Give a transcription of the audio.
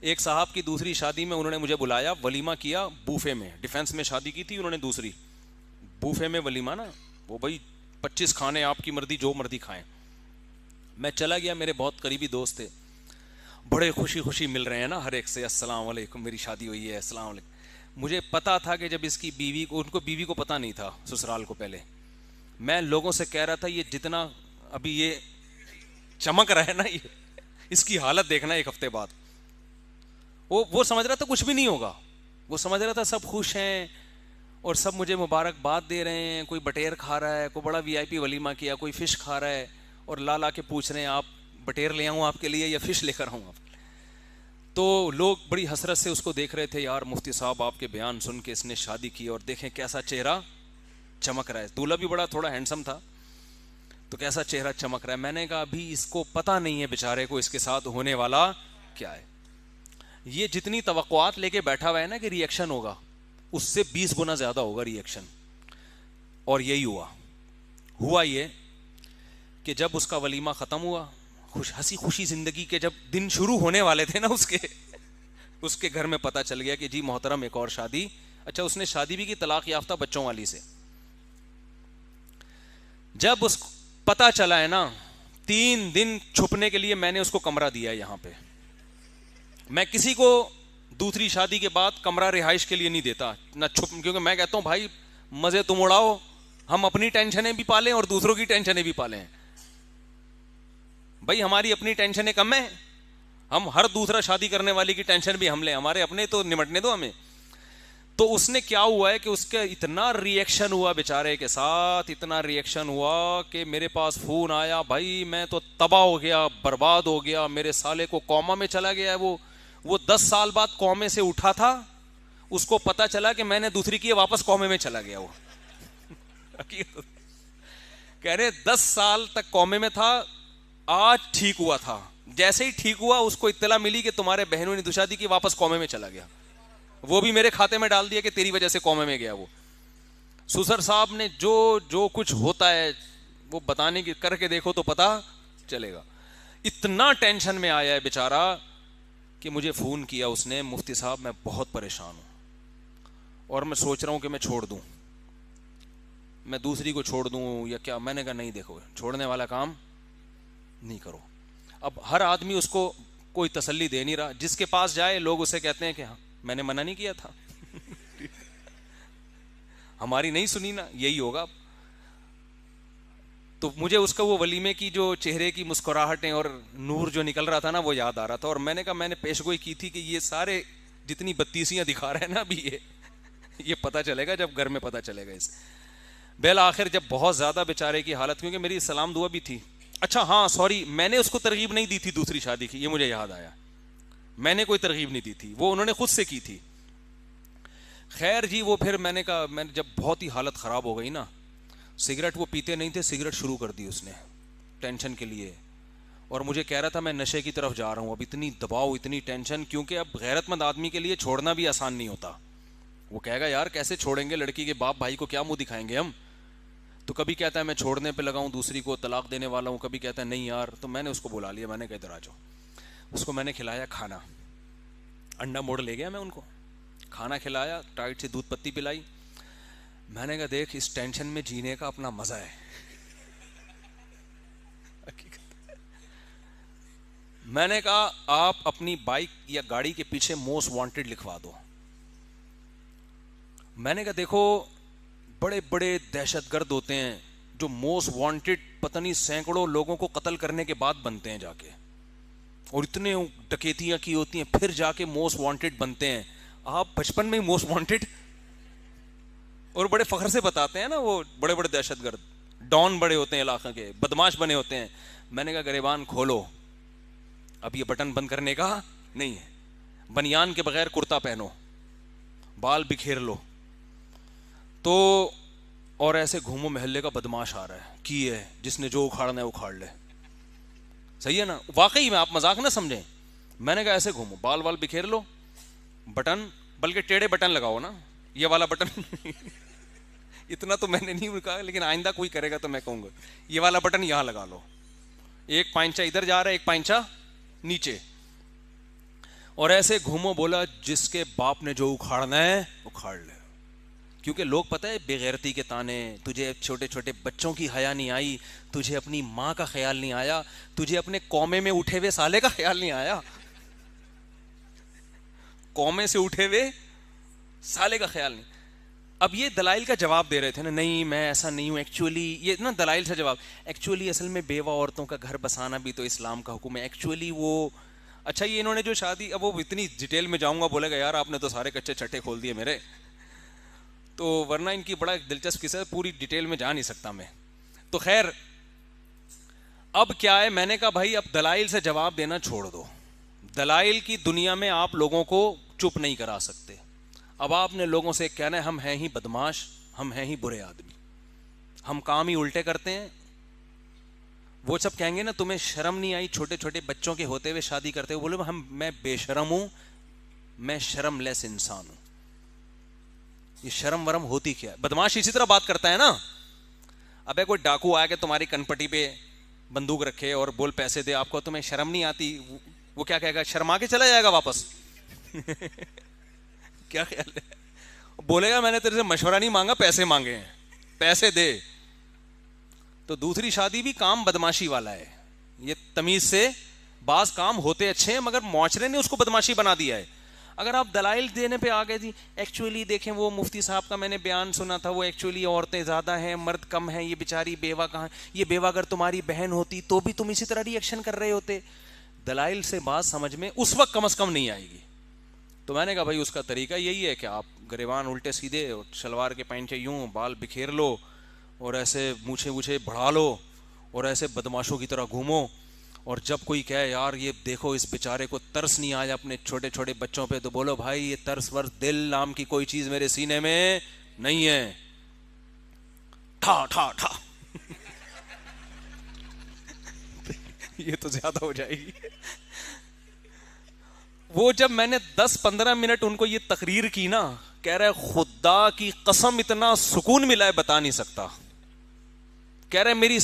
ایک صاحب کی دوسری شادی میں انہوں نے مجھے بلایا, ولیمہ کیا بوفے میں, ڈیفینس میں شادی کی تھی انہوں نے دوسری, بوفے میں ولیمہ نا, وہ بھائی 25 کھانے آپ کی مرضی جو مرضی کھائیں. میں چلا گیا, میرے بہت قریبی دوست تھے, بڑے خوشی خوشی مل رہے ہیں نا ہر ایک سے, السلام علیکم میری شادی ہوئی ہے, السلام علیکم. مجھے پتا تھا کہ جب اس کی بیوی کو, ان کو بیوی کو پتا نہیں تھا سسرال کو, پہلے میں لوگوں سے کہہ رہا تھا یہ جتنا ابھی یہ چمک رہا ہے نا, یہ اس کی حالت دیکھنا ایک ہفتے بعد. وہ سمجھ رہا تھا کچھ بھی نہیں ہوگا, وہ سمجھ رہا تھا سب خوش ہیں اور سب مجھے مبارکباد دے رہے ہیں, کوئی بٹیر کھا رہا ہے, کوئی بڑا وی آئی پی ولیمہ کیا, کوئی فش کھا رہا ہے, اور لا کے پوچھ رہے ہیں آپ بٹیر لے آؤں آپ کے لیے یا فش لے کر آؤں آپ. تو لوگ بڑی حسرت سے اس کو دیکھ رہے تھے, یار مفتی صاحب آپ کے بیان سن کے اس نے شادی کی اور دیکھیں کیسا چہرہ چمک رہا ہے. دولہا بھی بڑا تھوڑا ہینڈسم تھا, تو کیسا چہرہ چمک رہا ہے. میں نے کہا ابھی اس کو پتہ نہیں ہے بیچارے کو اس کے ساتھ ہونے والا کیا ہے. یہ جتنی توقعات لے کے بیٹھا ہوا ہے نا کہ ری ایکشن ہوگا, اس سے 20 گنا زیادہ ہوگا ری ایکشن. اور یہی ہوا یہ کہ جب اس کا ولیمہ ختم ہوا, ہنسی خوشی زندگی کے جب دن شروع ہونے والے تھے نا اس کے گھر میں پتہ چل گیا کہ جی محترم ایک اور شادی. اچھا اس نے شادی بھی کی طلاق یافتہ بچوں والی سے. جب اس پتہ چلا ہے نا, 3 دن چھپنے کے لیے میں نے اس کو کمرہ دیا یہاں پہ. میں کسی کو دوسری شادی کے بعد کمرہ رہائش کے لیے نہیں دیتا نہ چھپ, کیونکہ میں کہتا ہوں بھائی مزے تم اڑاؤ, ہم اپنی ٹینشنیں بھی پالیں اور دوسروں کی ٹینشنیں بھی پالیں. بھائی ہماری اپنی ٹینشنیں کم ہیں, ہم ہر دوسرا شادی کرنے والی کی ٹینشن بھی ہم لیں, ہمارے اپنے تو نمٹنے دو ہمیں. تو اس نے کیا ہوا ہے کہ اس کا اتنا ری ایکشن ہوا بیچارے کے ساتھ, اتنا ری ایکشن ہوا کہ میرے پاس فون آیا, بھائی میں تو تباہ ہو گیا, برباد ہو گیا, میرے سالے کو کوما میں چلا گیا ہے. وہ 10 سال بعد کومے سے اٹھا تھا, اس کو پتا چلا کہ میں نے دوسری کی, واپس کومے میں چلا گیا. وہ کہہ رہے 10 سال تک کومے میں تھا, آج ٹھیک ہوا تھا. جیسے ہی ٹھیک ہوا اس کو اطلاع ملی کہ تمہارے بہنوں نے دوشادی کی, واپس کومے میں چلا گیا. وہ بھی میرے کھاتے میں ڈال دیا کہ تیری وجہ سے کومے میں گیا. وہ سسر صاحب نے جو کچھ ہوتا ہے وہ بتانے کی, کر کے دیکھو تو پتا چلے گا. اتنا ٹینشن میں آیا ہے بیچارہ کہ مجھے فون کیا اس نے, مفتی صاحب میں بہت پریشان ہوں اور میں سوچ رہا ہوں کہ میں چھوڑ دوں, میں دوسری کو چھوڑ دوں یا کیا. میں نے کہا نہیں, دیکھو چھوڑنے والا کام نہیں کرو. اب ہر آدمی اس کو کوئی تسلی دے نہیں رہا, جس کے پاس جائے لوگ اسے کہتے ہیں کہ ہاں میں نے منع نہیں کیا تھا, ہماری نہیں سنی نا, یہی ہوگا. تو مجھے اس کا وہ ولیمے کی جو چہرے کی مسکراہٹیں اور نور جو نکل رہا تھا نا وہ یاد آ رہا تھا. اور میں نے کہا میں نے پیشگوئی کی تھی کہ یہ سارے جتنی بدتیسیاں دکھا رہے ہیں نا ابھی یہ پتہ چلے گا جب گھر میں پتہ چلے گا اس. بالآخر جب بہت زیادہ بیچارے کی حالت, کیونکہ میری سلام دعا بھی تھی. اچھا ہاں سوری, میں نے اس کو ترغیب نہیں دی تھی دوسری شادی کی, یہ مجھے یاد آیا, میں نے کوئی ترغیب نہیں دی تھی, وہ انہوں نے خود سے کی تھی. خیر جی, وہ پھر میں نے کہا, میں جب بہت ہی حالت خراب ہو گئی نا, سگریٹ وہ پیتے نہیں تھے, سگریٹ شروع کر دی اس نے ٹینشن کے لیے, اور مجھے کہہ رہا تھا میں نشے کی طرف جا رہا ہوں. اب اتنی دباؤ, اتنی ٹینشن, کیونکہ اب غیرت مند آدمی کے لیے چھوڑنا بھی آسان نہیں ہوتا. وہ کہے گا یار کیسے چھوڑیں گے, لڑکی کے باپ بھائی کو کیا منہ دکھائیں گے ہم. تو کبھی کہتا ہے میں چھوڑنے پہ لگاؤں, دوسری کو طلاق دینے والا ہوں, کبھی کہتا ہے نہیں یار. تو میں نے اس کو بلا لیا, میں نے کہا ادھر آ جاؤ. اس کو میں نے کھلایا کھانا, انڈا موڑ لے گیا, میں ان کو کھانا کھلایا, ٹائٹ سے دودھ پتی پلائی. میں نے کہا دیکھ اس ٹینشن میں جینے کا اپنا مزہ ہے. میں نے کہا آپ اپنی بائک یا گاڑی کے پیچھے موسٹ وانٹیڈ لکھوا دو. میں نے کہا دیکھو بڑے بڑے دہشت گرد ہوتے ہیں جو موسٹ وانٹیڈ پتہ نہیں سینکڑوں لوگوں کو قتل کرنے کے بعد بنتے ہیں جا کے, اور اتنے ڈکیتیاں کی ہوتی ہیں پھر جا کے موسٹ وانٹیڈ بنتے ہیں. آپ بچپن میں ہی موسٹ وانٹیڈ, اور بڑے فخر سے بتاتے ہیں نا, وہ بڑے بڑے دہشت گرد ڈان بڑے ہوتے ہیں, علاقے کے بدماش بنے ہوتے ہیں. میں نے کہا گریبان کھولو, اب یہ بٹن بند کرنے کا نہیں ہے, بنیان کے بغیر کرتا پہنو, بال بکھیر لو, تو اور ایسے گھومو محلے کا بدماش آ رہا ہے کی ہے, جس نے جو اکھاڑنا ہے اکھاڑ لے. صحیح ہے نا, واقعی میں, آپ مذاق نہ سمجھیں. میں نے کہا ایسے گھومو, بال وال بکھیر لو, بٹن بلکہ ٹیڑھے بٹن لگاؤ نا, یہ والا بٹن اتنا تو میں نے نہیں کہا, لیکن آئندہ کوئی کرے گا تو میں کہوں گا یہ والا بٹن یہاں لگا لو, ایک پائنچا ادھر جا رہا ہے ایک پائنچا نیچے. اور ایسے گھومو بولا جس کے باپ نے جو اکھاڑنا ہے اکھاڑ لے. کیونکہ لوگ پتہ ہے بے غیرتی کے تانے, تجھے چھوٹے چھوٹے بچوں کی حیا نہیں آئی, تجھے اپنی ماں کا خیال نہیں آیا, تجھے اپنے قومے میں اٹھے ہوئے سالے کا خیال نہیں آیا, قومے سے اٹھے ہوئے سالے کا خیال نہیں. اب یہ دلائل کا جواب دے رہے تھے نا, نہیں میں ایسا نہیں ہوں ایکچولی, یہ نا دلائل سے جواب, ایکچولی اصل میں بیوہ عورتوں کا گھر بسانا بھی تو اسلام کا حکم ہے, ایکچولی وہ اچھا یہ انہوں نے جو شادی, اب وہ اتنی ڈیٹیل میں جاؤں گا بولے گا یار آپ نے تو سارے کچے چھٹے کھول دیے میرے, تو ورنہ ان کی بڑا دلچسپ قصہ ہے, پوری ڈیٹیل میں جا نہیں سکتا میں. تو خیر اب کیا ہے, میں نے کہا بھائی اب دلائل سے جواب دینا چھوڑ دو, دلائل کی دنیا میں آپ لوگوں کو چپ نہیں کرا سکتے. اب آپ نے لوگوں سے کہنا ہے ہم ہیں ہی بدماش, ہم ہیں ہی برے آدمی, ہم کام ہی الٹے کرتے ہیں. وہ سب کہیں گے نا تمہیں شرم نہیں آئی چھوٹے چھوٹے بچوں کے ہوتے ہوئے شادی کرتے ہوئے, بولے میں بے شرم ہوں, میں شرم لیس انسان ہوں. یہ شرم ورم ہوتی کیا ہے؟ بدماش اسی طرح بات کرتا ہے نا. ابے کوئی ڈاکو آیا کہ تمہاری کنپٹی پہ بندوق رکھے اور بول پیسے دے آپ کو, تمہیں شرم نہیں آتی, وہ کیا کہے گا, شرما کے چلا جائے گا واپس. کیا خیال ہے, بولے گا میں نے تیرے سے مشورہ نہیں مانگا, پیسے مانگے ہیں, پیسے دے. تو دوسری شادی بھی کام بدماشی والا ہے. یہ تمیز سے بعض کام ہوتے اچھے ہیں مگر معاشرے نے اس کو بدماشی بنا دیا ہے. اگر آپ دلائل دینے پہ آ گئے جی ایکچولی دیکھیں وہ مفتی صاحب کا میں نے بیان سنا تھا, وہ ایکچولی عورتیں زیادہ ہیں مرد کم ہیں, یہ بیچاری بیوہ کہاں, یہ بیوہ اگر تمہاری بہن ہوتی تو بھی تم اسی طرح ری ایکشن کر رہے ہوتے. دلائل سے بات سمجھ میں اس وقت کم از کم نہیں آئے گی. تو میں نے کہا بھائی اس کا طریقہ یہی ہے کہ آپ گریبان الٹے سیدھے اور شلوار کے پینچے یوں بال بکھیر لو اور ایسے مونچھے ووچھے بڑھا لو اور ایسے بدماشوں کی طرح گھومو, اور جب کوئی کہے یار یہ دیکھو اس بیچارے کو ترس نہیں آیا اپنے چھوٹے چھوٹے بچوں پہ, تو بولو بھائی یہ ترس ورس دل نام کی کوئی چیز میرے سینے میں نہیں ہے. ٹھا ٹھا ٹھا یہ تو زیادہ ہو جائے گی. وہ جب میں نے 10-15 منٹ ان کو یہ تقریر کی نا, کہہ رہے خدا کی قسم اتنا سکون ملا ہے بتا نہیں سکتا. کہہ رہے میری